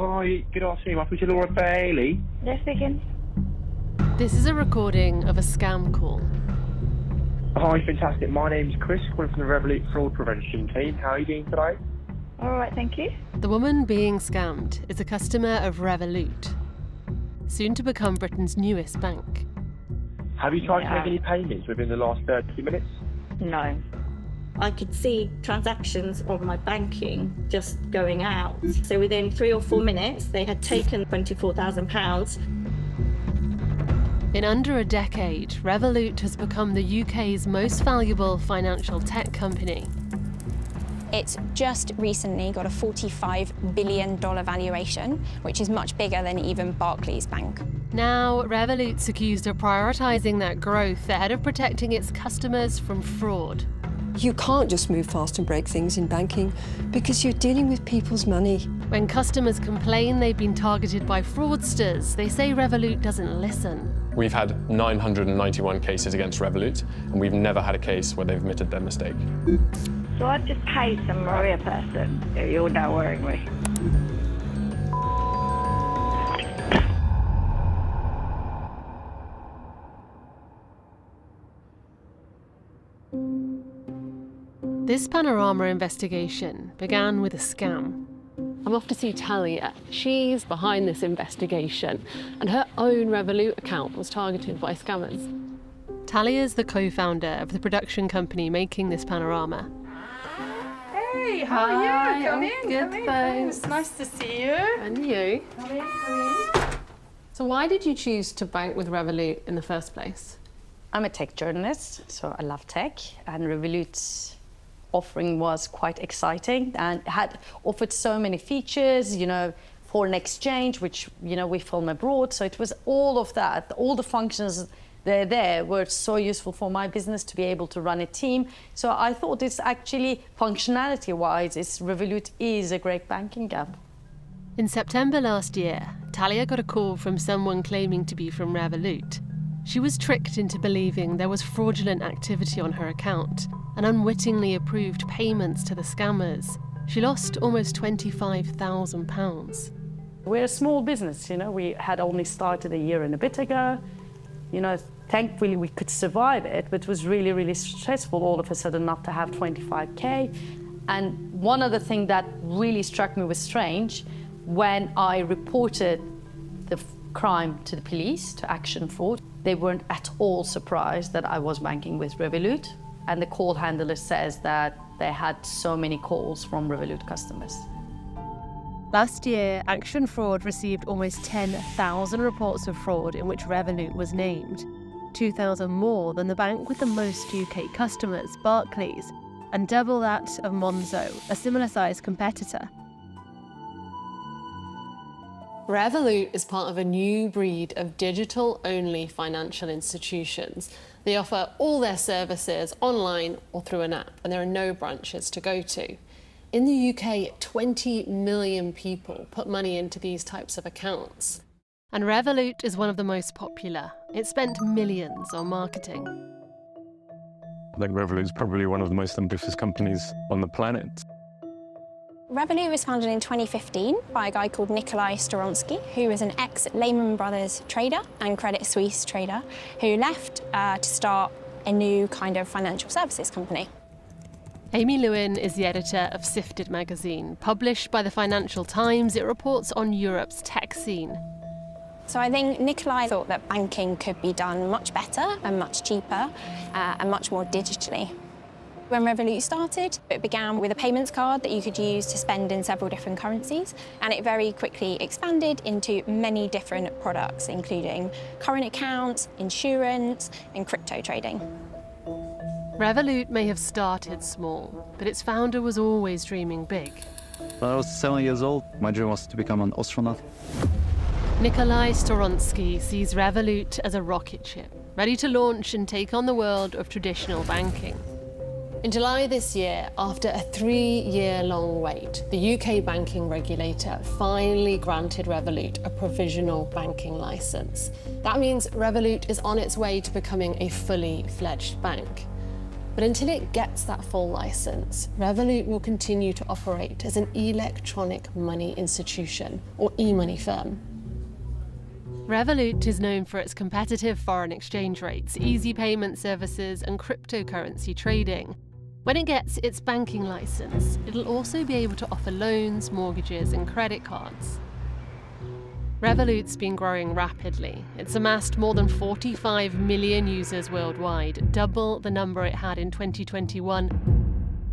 Hi, good afternoon. My name's Laura Bailey. Yes, speaking. This is a recording of a scam call. Hi, fantastic. My name's Chris, calling from the Revolut Fraud Prevention team. How are you doing today? All right, thank you. The woman being scammed is a customer of Revolut, soon to become Britain's newest bank. Have you tried to make any payments within the last 30 minutes? No. I could see transactions on my banking just going out. So within 3 or 4 minutes, they had taken £24,000. In under a decade, Revolut has become the UK's most valuable financial tech company. It's just recently got a $45 billion valuation, which is much bigger than even Barclays Bank. Now, Revolut's accused of prioritising that growth ahead of protecting its customers from fraud. You can't just move fast and break things in banking because you're dealing with people's money. When customers complain they've been targeted by fraudsters, they say Revolut doesn't listen. We've had 991 cases against Revolut, and we've never had a case where they've admitted their mistake. So I've just paid some Maria person. You're now worrying me. This Panorama investigation began with a scam. I'm off to see Talia. She's behind this investigation, and her own Revolut account was targeted by scammers. Talia's the co-founder of the production company making this Panorama. Hey, how are you? Come in, Good, come in. thanks. It's nice to see you. And you? Come in, come in. So why did you choose to bank with Revolut in the first place? I'm a tech journalist, so I love tech, and Revolut's offering was quite exciting and had offered so many features, you know, foreign exchange, which, you know, we film abroad. So it was all of that, all the functions there were so useful for my business to be able to run a team. So I thought it's actually, functionality-wise, Revolut is a great banking app. In September last year, Talia got a call from someone claiming to be from Revolut. She was tricked into believing there was fraudulent activity on her account and unwittingly approved payments to the scammers. She lost almost £25,000. We're a small business, you know, we had only started a year and a bit ago. You know, thankfully we could survive it, but it was really, really stressful all of a sudden not to have 25K. And one other thing that really struck me was strange, when I reported the crime to the police, to Action Fraud, they weren't at all surprised that I was banking with Revolut. And the call handler says that they had so many calls from Revolut customers. Last year, Action Fraud received almost 10,000 reports of fraud in which Revolut was named, 2,000 more than the bank with the most UK customers, Barclays, and double that of Monzo, a similar-sized competitor. Revolut is part of a new breed of digital-only financial institutions. They offer all their services online or through an app, and there are no branches to go to. In the UK, 20 million people put money into these types of accounts. And Revolut is one of the most popular. It spent millions on marketing. I think Revolut is probably one of the most ambitious companies on the planet. Revolut was founded in 2015 by a guy called Nikolai Storonsky, who was an ex-Lehman Brothers trader and Credit Suisse trader, who left to start a new kind of financial services company. Amy Lewin is the editor of Sifted magazine. Published by the Financial Times, it reports on Europe's tech scene. So I think Nikolai thought that banking could be done much better and much cheaper and much more digitally. When Revolut started, it began with a payments card that you could use to spend in several different currencies, and it very quickly expanded into many different products, including current accounts, insurance, and crypto trading. Revolut may have started small, but its founder was always dreaming big. When I was 7 years old, my dream was to become an astronaut. Nikolai Storonsky sees Revolut as a rocket ship, ready to launch and take on the world of traditional banking. In July this year, after a 3-year-long wait, the UK banking regulator finally granted Revolut a provisional banking licence. That means Revolut is on its way to becoming a fully fledged bank. But until it gets that full license, Revolut will continue to operate as an electronic money institution, or e-money firm. Revolut is known for its competitive foreign exchange rates, easy payment services, and cryptocurrency trading. When it gets its banking license, it'll also be able to offer loans, mortgages, and credit cards. Revolut's been growing rapidly. It's amassed more than 45 million users worldwide, double the number it had in 2021,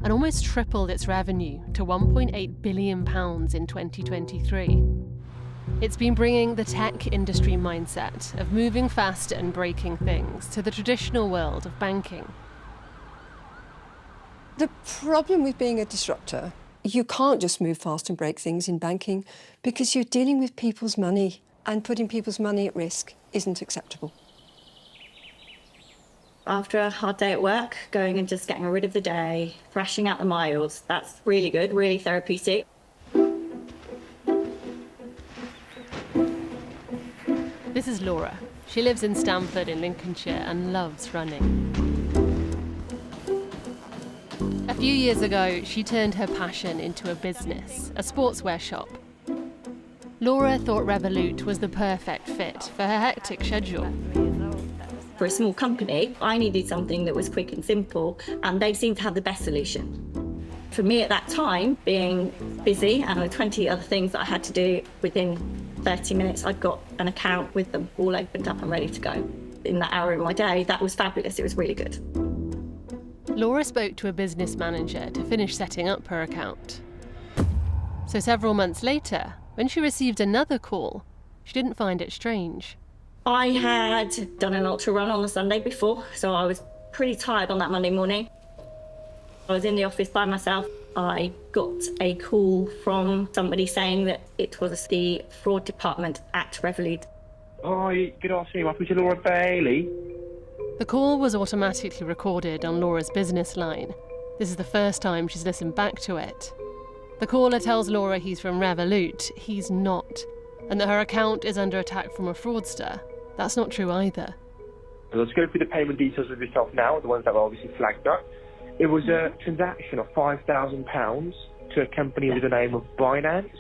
and almost tripled its revenue to £1.8 billion in 2023. It's been bringing the tech industry mindset of moving fast and breaking things to the traditional world of banking. The problem with being a disruptor, you can't just move fast and break things in banking because you're dealing with people's money, and putting people's money at risk isn't acceptable. After a hard day at work, going and just getting rid of the day, thrashing out the miles, that's really good, really therapeutic. This is Laura. She lives in Stamford in Lincolnshire and loves running. A few years ago, she turned her passion into a business, a sportswear shop. Laura thought Revolut was the perfect fit for her hectic schedule. For a small company, I needed something that was quick and simple, and they seemed to have the best solution. For me at that time, being busy and with 20 other things that I had to do, within 30 minutes I'd got an account with them all opened up and ready to go. In that hour of my day, that was fabulous, it was really good. Laura spoke to a business manager to finish setting up her account. So several months later, when she received another call, she didn't find it strange. I had done an ultra run on the Sunday before, so I was pretty tired on that Monday morning. I was in the office by myself. I got a call from somebody saying that it was the fraud department at Revolut. Hi, good afternoon. My name is Laura Bailey. The call was automatically recorded on Laura's business line. This is the first time she's listened back to it. The caller tells Laura he's from Revolut. He's not. And that her account is under attack from a fraudster. That's not true either. Let's go through the payment details with yourself now, the ones that were obviously flagged up. It was a transaction of £5,000 to a company with the name of Binance.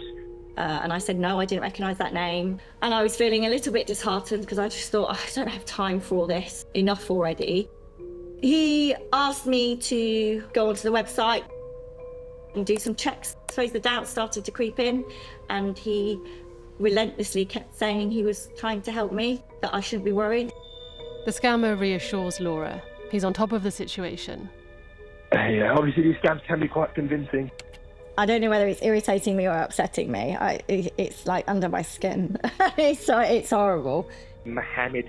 And I said, no, I didn't recognise that name. And I was feeling a little bit disheartened because I just thought, I don't have time for all this, enough already. He asked me to go onto the website and do some checks. I suppose the doubt started to creep in, and he relentlessly kept saying he was trying to help me, that I shouldn't be worried. The scammer reassures Laura. He's on top of the situation. Yeah, obviously these scams can be quite convincing. I don't know whether it's irritating me or upsetting me. It's like under my skin. It's horrible. Mohammed.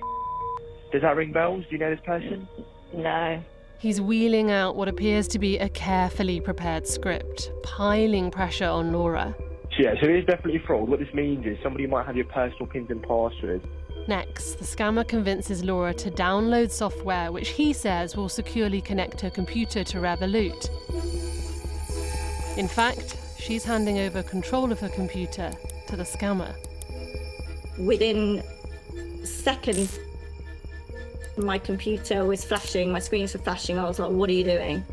Does that ring bells? Do you know this person? No. He's wheeling out what appears to be a carefully prepared script, piling pressure on Laura. Yeah, so it is definitely fraud. What this means is somebody might have your personal pins and passwords. Next, the scammer convinces Laura to download software which he says will securely connect her computer to Revolut. In fact, she's handing over control of her computer to the scammer. Within seconds, my computer was flashing, my screens were flashing. I was like, what are you doing?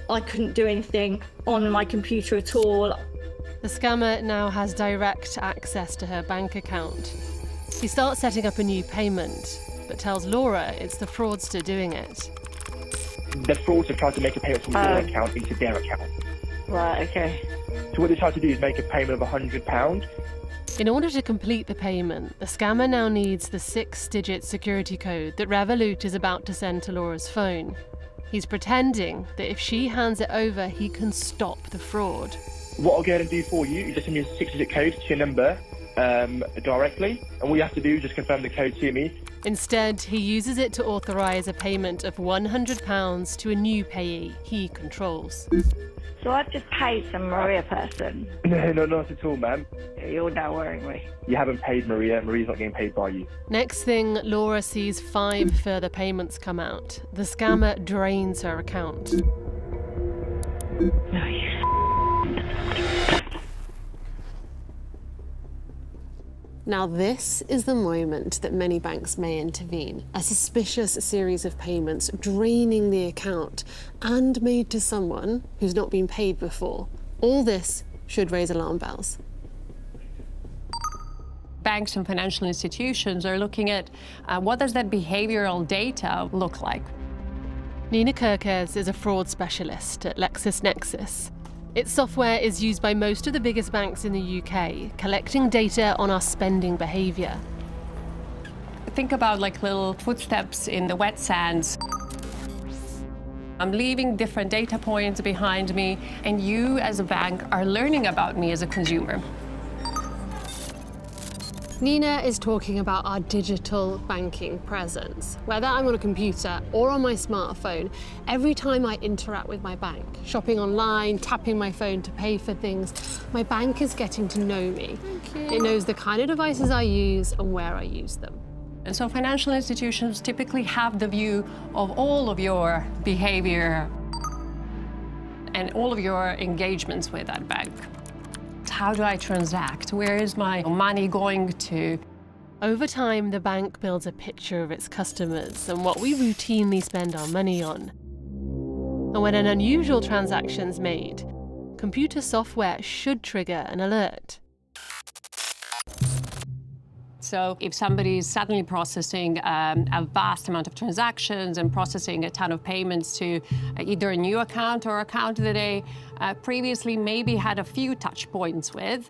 I couldn't do anything on my computer at all. The scammer now has direct access to her bank account. He starts setting up a new payment, but tells Laura it's the fraudster doing it. The fraudster tried to make a payment from your account into their account. Right, okay. So what they tried to do is make a payment of £100. In order to complete the payment, the scammer now needs the 6-digit security code that Revolut is about to send to Laura's phone. He's pretending that if she hands it over, he can stop the fraud. What I'll go ahead and do for you is just send me a 6-digit code to your number directly, and all you have to do is just confirm the code to me. Instead, he uses it to authorise a payment of £100 to a new payee he controls. So I've just paid some Maria person. No, not at all, ma'am. You're now worrying me. You haven't paid Maria. Maria's not getting paid by you. Next thing, Laura sees 5 further payments come out. The scammer drains her account. No, you. Now, this is the moment that many banks may intervene. A suspicious series of payments draining the account and made to someone who's not been paid before. All this should raise alarm bells. Banks and financial institutions are looking at what does that behavioral data look like. Nina Kirkes is a fraud specialist at LexisNexis. Its software is used by most of the biggest banks in the UK, collecting data on our spending behaviour. Think about like little footsteps in the wet sands. I'm leaving different data points behind me, and you as a bank are learning about me as a consumer. Nina is talking about our digital banking presence. Whether I'm on a computer or on my smartphone, every time I interact with my bank, shopping online, tapping my phone to pay for things, my bank is getting to know me. It knows the kind of devices I use and where I use them. And so financial institutions typically have the view of all of your behavior and all of your engagements with that bank. How do I transact? Where is my money going to? Over time, the bank builds a picture of its customers and what we routinely spend our money on. And when an unusual transaction's made, computer software should trigger an alert. So if somebody is suddenly processing a vast amount of transactions and processing a ton of payments to either a new account or account that they previously maybe had a few touch points with,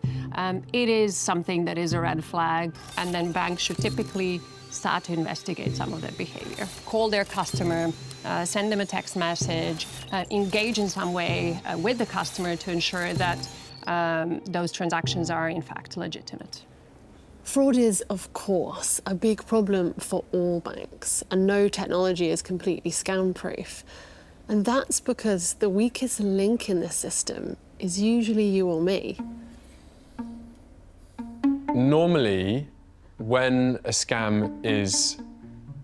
it is something that is a red flag. And then banks should typically start to investigate some of that behavior. Call their customer, send them a text message, engage in some way with the customer to ensure that those transactions are in fact legitimate. Fraud is, of course, a big problem for all banks, and no technology is completely scam-proof. And that's because the weakest link in the system is usually you or me. Normally, when a scam is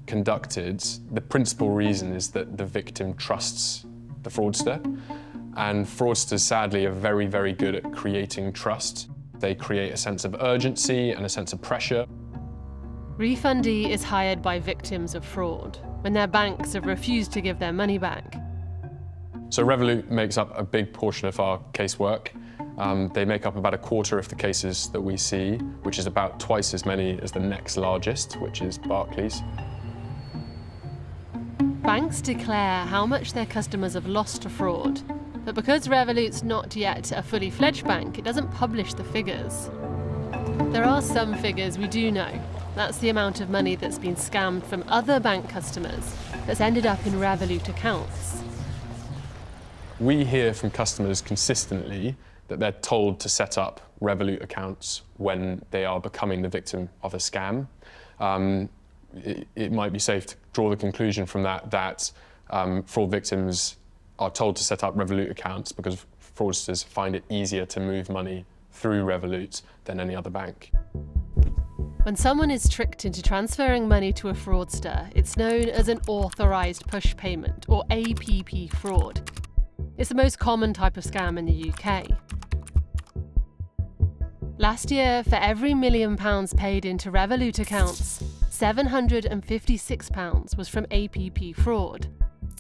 conducted, the principal reason is that the victim trusts the fraudster. And fraudsters, sadly, are very, very good at creating trust. They create a sense of urgency and a sense of pressure. Refundee is hired by victims of fraud when their banks have refused to give their money back. So Revolut makes up a big portion of our casework. They make up about a quarter of the cases that we see, which is about twice as many as the next largest, which is Barclays. Banks declare how much their customers have lost to fraud. But because Revolut's not yet a fully fledged bank, it doesn't publish the figures. There are some figures we do know. That's the amount of money that's been scammed from other bank customers that's ended up in Revolut accounts. We hear from customers consistently that they're told to set up Revolut accounts when they are becoming the victim of a scam. It might be safe to draw the conclusion from that fraud victims are told to set up Revolut accounts because fraudsters find it easier to move money through Revolut than any other bank. When someone is tricked into transferring money to a fraudster, it's known as an authorised push payment, or APP fraud. It's the most common type of scam in the UK. Last year, for every £1 million paid into Revolut accounts, £756 was from APP fraud.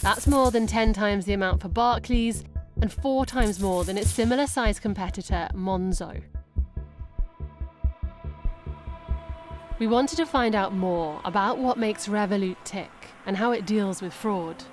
That's more than 10 times the amount for Barclays and 4 times more than its similar-sized competitor, Monzo. We wanted to find out more about what makes Revolut tick and how it deals with fraud.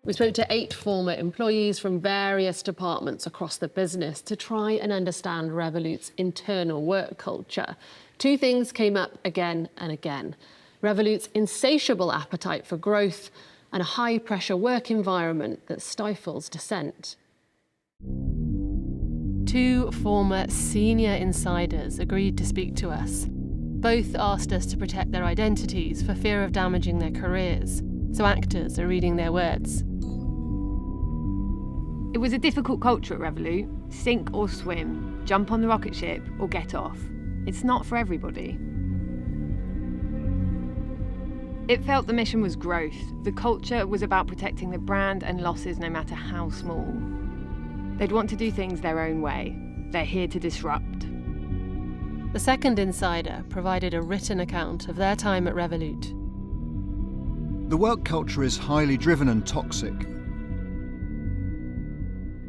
We spoke to 8 former employees from various departments across the business to try and understand Revolut's internal work culture. 2 things came up again and again: Revolut's insatiable appetite for growth and a high-pressure work environment that stifles dissent. 2 former senior insiders agreed to speak to us. Both asked us to protect their identities for fear of damaging their careers, so actors are reading their words. It was a difficult culture at Revolut. Sink or swim, jump on the rocket ship or get off. It's not for everybody. It felt the mission was growth. The culture was about protecting the brand and losses no matter how small. They'd want to do things their own way. They're here to disrupt. The second insider provided a written account of their time at Revolut. The work culture is highly driven and toxic.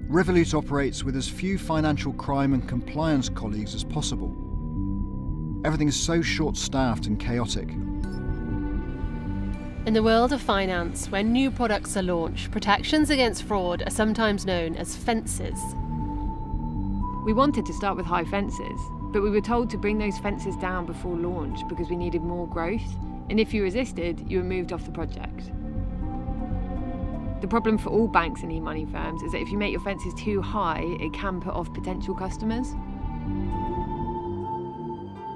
Revolut operates with as few financial crime and compliance colleagues as possible. Everything is so short-staffed and chaotic. In the world of finance, when new products are launched, protections against fraud are sometimes known as fences. We wanted to start with high fences, but we were told to bring those fences down before launch because we needed more growth, and if you resisted, you were moved off the project. The problem for all banks and e-money firms is that if you make your fences too high, it can put off potential customers.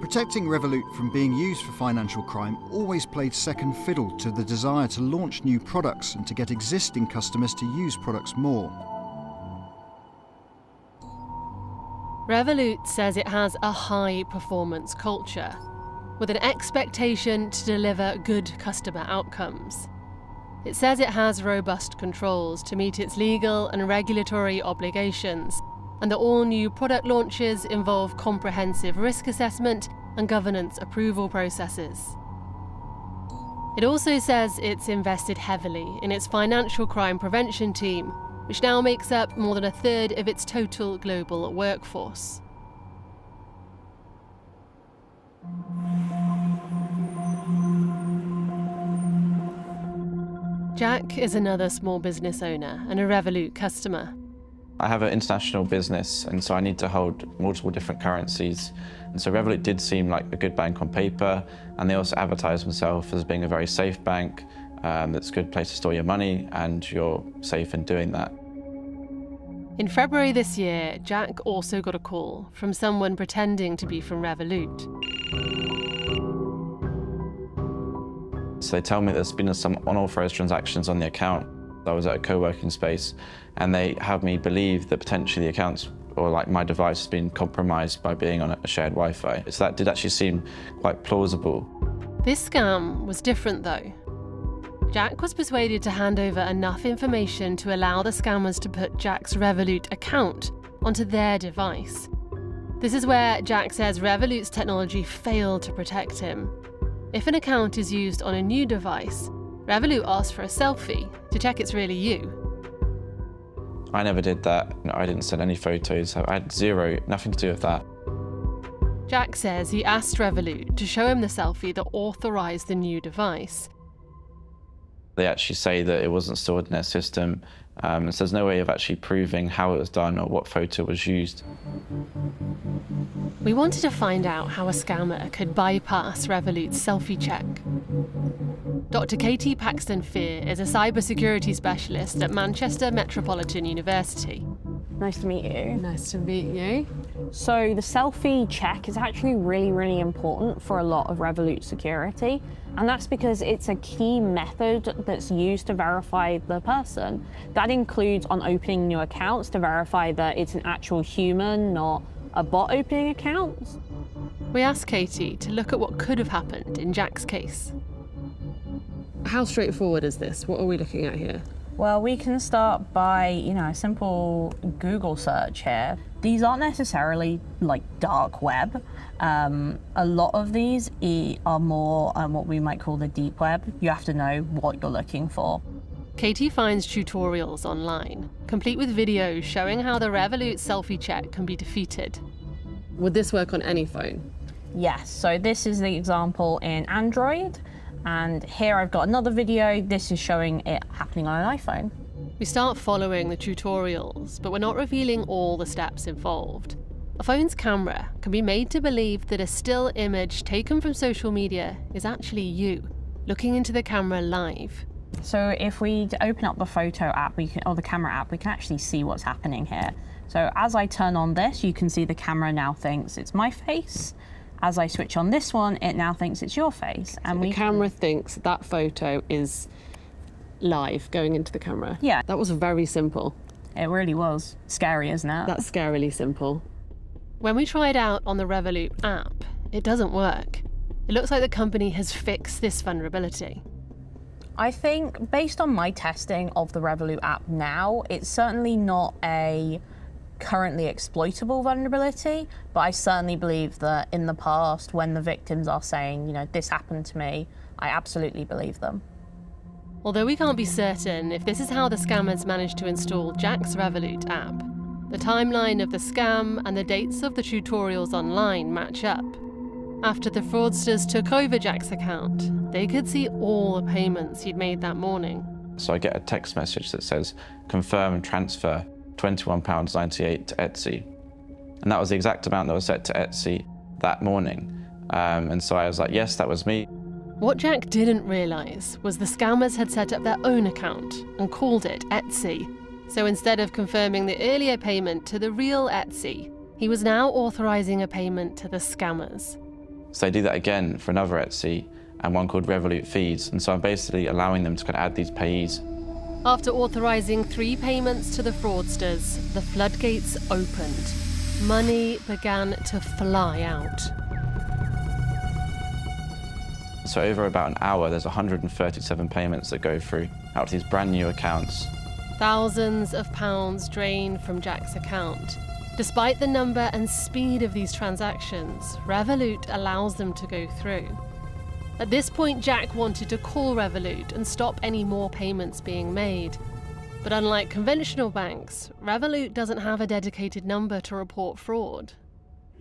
Protecting Revolut from being used for financial crime always played second fiddle to the desire to launch new products and to get existing customers to use products more. Revolut says it has a high-performance culture, with an expectation to deliver good customer outcomes. It says it has robust controls to meet its legal and regulatory obligations, and that all new product launches involve comprehensive risk assessment and governance approval processes. It also says it's invested heavily in its financial crime prevention team, which now makes up more than a third of its total global workforce. Jack is another small business owner and a Revolut customer. I have an international business, and so I need to hold multiple different currencies. And so Revolut did seem like a good bank on paper, and they also advertise themselves as being a very safe bank that's a good place to store your money, and you're safe in doing that. In February this year, Jack also got a call from someone pretending to be from Revolut. So they tell me there's been some unauthorized transactions on the account. I was at a co-working space, and they have me believe that potentially the accounts or like my device has been compromised by being on a shared Wi-Fi. So that did actually seem quite plausible. This scam was different though. Jack was persuaded to hand over enough information to allow the scammers to put Jack's Revolut account onto their device. This is where Jack says Revolut's technology failed to protect him. If an account is used on a new device, Revolut asks for a selfie to check it's really you. I never did that. I didn't send any photos. I had nothing to do with that. Jack says he asked Revolut to show him the selfie that authorized the new device. They actually say that it wasn't stored in their system, so there's no way of actually proving how it was done or what photo was used. We wanted to find out how a scammer could bypass Revolut's selfie check. Dr. Katie Paxton-Fear is a cybersecurity specialist at Manchester Metropolitan University. Nice to meet you. Nice to meet you. So the selfie check is actually really, really important for a lot of Revolut security. And that's because it's a key method that's used to verify the person. That includes on opening new accounts to verify that it's an actual human, not a bot opening accounts. We asked Katie to look at what could have happened in Jack's case. How straightforward is this? What are we looking at here? Well, we can start by, a simple Google search here. These aren't necessarily like dark web. A lot of these are more what we might call the deep web. You have to know what you're looking for. Katie finds tutorials online, complete with videos showing how the Revolut selfie check can be defeated. Would this work on any phone? Yes, so this is the example in Android. And here I've got another video. This is showing it happening on an iPhone. We start following the tutorials, but we're not revealing all the steps involved. A phone's camera can be made to believe that a still image taken from social media is actually you, looking into the camera live. So if we open up the photo app, or the camera app, we can actually see what's happening here. So as I turn on this, you can see the camera now thinks it's my face. As I switch on this one, it now thinks it's your face. And the camera thinks that photo is live going into the camera. Yeah. That was very simple. It really was. Scary, isn't it? That's scarily simple. When we try it out on the Revolut app, it doesn't work. It looks like the company has fixed this vulnerability. I think based on my testing of the Revolut app now, it's certainly not a currently exploitable vulnerability, but I certainly believe that in the past, when the victims are saying, you know, this happened to me, I absolutely believe them. Although we can't be certain if this is how the scammers managed to install Jack's Revolut app, the timeline of the scam and the dates of the tutorials online match up. After the fraudsters took over Jack's account, they could see all the payments he'd made that morning. So I get a text message that says, confirm transfer £21.98 to Etsy. And that was the exact amount that was set to Etsy that morning. And so I was like, yes, that was me. What Jack didn't realise was the scammers had set up their own account and called it Etsy. So instead of confirming the earlier payment to the real Etsy, he was now authorising a payment to the scammers. So they do that again for another Etsy and one called Revolut Feeds. And so I'm basically allowing them to kind of add these payees. After authorising 3 payments to the fraudsters, the floodgates opened. Money began to fly out. So over about an hour, there's 137 payments that go through out to these brand new accounts. Thousands of pounds drained from Jack's account. Despite the number and speed of these transactions, Revolut allows them to go through. At this point, Jack wanted to call Revolut and stop any more payments being made. But unlike conventional banks, Revolut doesn't have a dedicated number to report fraud.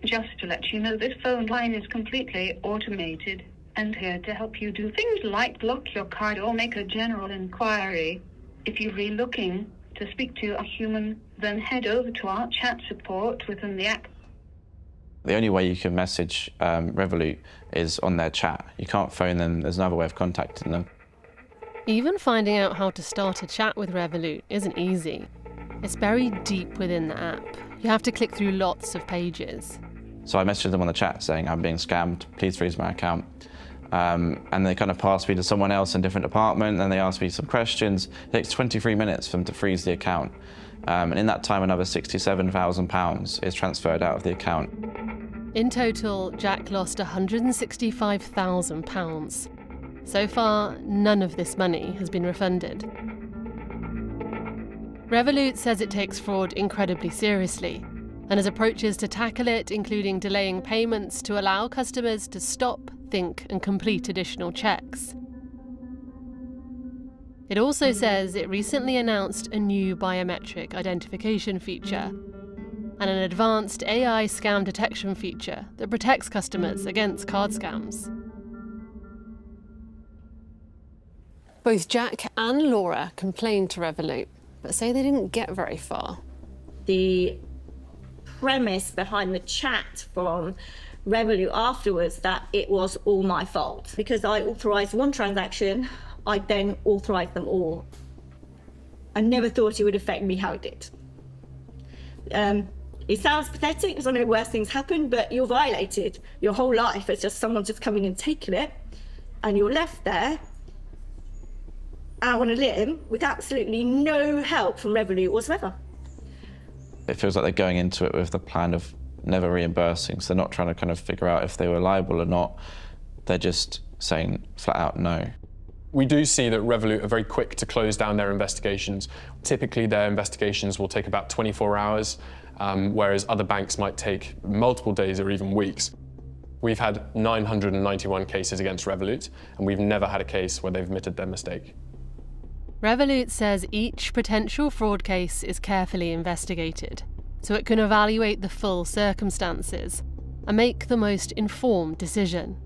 Just to let you know, this phone line is completely automated and here to help you do things like block your card or make a general inquiry. If you're really looking to speak to a human, then head over to our chat support within the app. The only way you can message Revolut is on their chat. You can't phone them, there's another way of contacting them. Even finding out how to start a chat with Revolut isn't easy. It's buried deep within the app. You have to click through lots of pages. So I messaged them on the chat saying, I'm being scammed, please freeze my account. And they kind of passed me to someone else in a different department, and they asked me some questions. It takes 23 minutes for them to freeze the account. And in that time, another £67,000 is transferred out of the account. In total, Jack lost £165,000. So far, none of this money has been refunded. Revolut says it takes fraud incredibly seriously and has approaches to tackle it, including delaying payments to allow customers to stop, think, and complete additional checks. It also says it recently announced a new biometric identification feature and an advanced AI scam detection feature that protects customers against card scams. Both Jack and Laura complained to Revolut, but say they didn't get very far. The premise behind the chat from Revolut afterwards that it was all my fault. Because I authorised one transaction, I then authorised them all. I never thought it would affect me how it did. It sounds pathetic because I know worse things happen, but you're violated your whole life. It's just someone just coming and taking it, and you're left there out on a limb with absolutely no help from Revolut whatsoever. It feels like they're going into it with the plan of never reimbursing, so they're not trying to kind of figure out if they were liable or not. They're just saying flat out no. We do see that Revolut are very quick to close down their investigations. Typically, their investigations will take about 24 hours, whereas other banks might take multiple days or even weeks. We've had 991 cases against Revolut, and we've never had a case where they've admitted their mistake. Revolut says each potential fraud case is carefully investigated, so it can evaluate the full circumstances and make the most informed decision.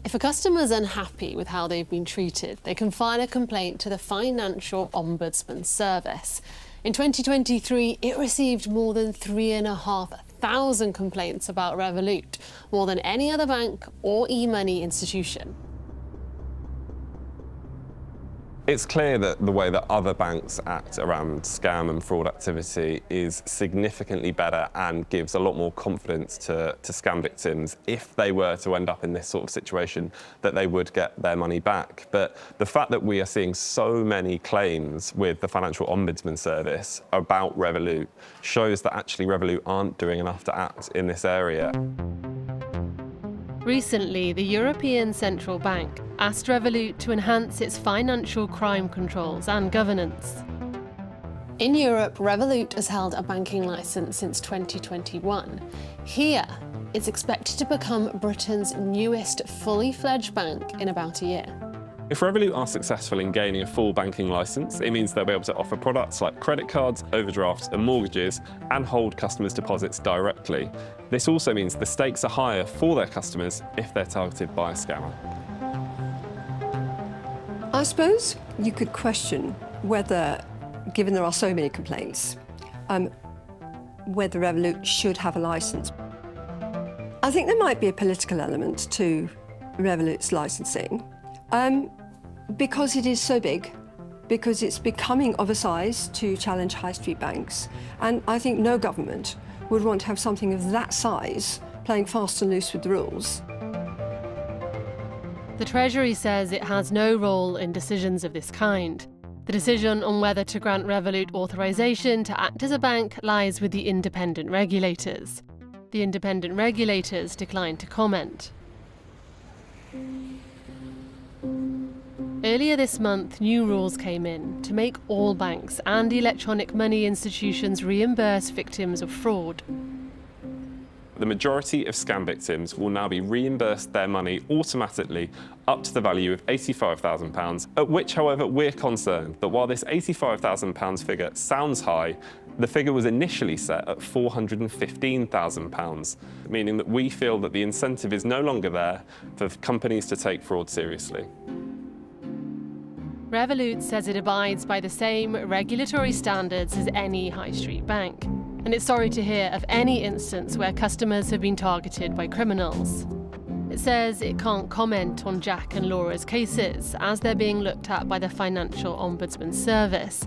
If a customer's unhappy with how they've been treated, they can file a complaint to the Financial Ombudsman Service. In 2023, it received more than 3,500 complaints about Revolut, more than any other bank or e-money institution. It's clear that the way that other banks act around scam and fraud activity is significantly better and gives a lot more confidence to scam victims if they were to end up in this sort of situation, that they would get their money back. But the fact that we are seeing so many claims with the Financial Ombudsman Service about Revolut shows that actually Revolut aren't doing enough to act in this area. Recently, the European Central Bank asked Revolut to enhance its financial crime controls and governance. In Europe, Revolut has held a banking licence since 2021. Here, it's expected to become Britain's newest fully fledged bank in about a year. If Revolut are successful in gaining a full banking licence, it means they'll be able to offer products like credit cards, overdrafts and mortgages, and hold customers' deposits directly. This also means the stakes are higher for their customers if they're targeted by a scammer. I suppose you could question whether, given there are so many complaints, whether Revolut should have a licence. I think there might be a political element to Revolut's licensing. Because it is so big, because it's becoming of a size to challenge high street banks. And I think no government would want to have something of that size playing fast and loose with the rules. The Treasury says it has no role in decisions of this kind. The decision on whether to grant Revolut authorisation to act as a bank lies with the independent regulators. The independent regulators declined to comment. Earlier this month, new rules came in to make all banks and electronic money institutions reimburse victims of fraud. The majority of scam victims will now be reimbursed their money automatically up to the value of £85,000, at which, however, we're concerned that while this £85,000 figure sounds high, the figure was initially set at £415,000, meaning that we feel that the incentive is no longer there for companies to take fraud seriously. Revolut says it abides by the same regulatory standards as any high street bank, and it's sorry to hear of any instance where customers have been targeted by criminals. It says it can't comment on Jack and Laura's cases as they're being looked at by the Financial Ombudsman Service.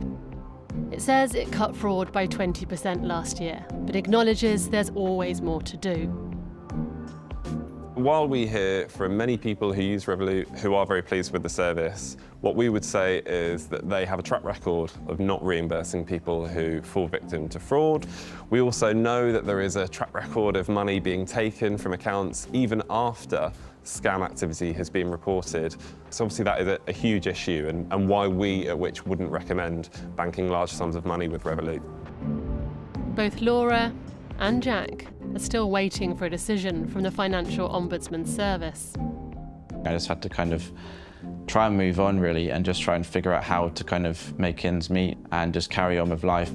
It says it cut fraud by 20% last year, but acknowledges there's always more to do. While we hear from many people who use Revolut who are very pleased with the service, what we would say is that they have a track record of not reimbursing people who fall victim to fraud. We also know that there is a track record of money being taken from accounts even after scam activity has been reported. So obviously that is a huge issue and why we at Which wouldn't recommend banking large sums of money with Revolut. Both Laura and Jack are still waiting for a decision from the Financial Ombudsman Service. I just had to kind of try and move on really and just try and figure out how to kind of make ends meet and just carry on with life.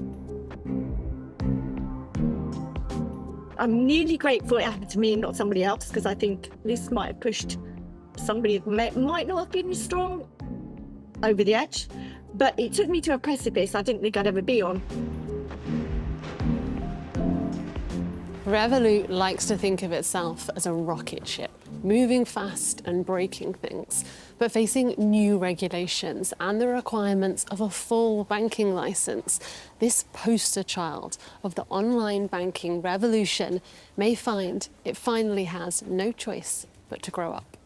I'm really grateful it happened to me and not somebody else, because I think this might have pushed somebody that might not have been as strong over the edge. But it took me to a precipice I didn't think I'd ever be on. Revolut likes to think of itself as a rocket ship, moving fast and breaking things, but facing new regulations and the requirements of a full banking licence. This poster child of the online banking revolution may find it finally has no choice but to grow up.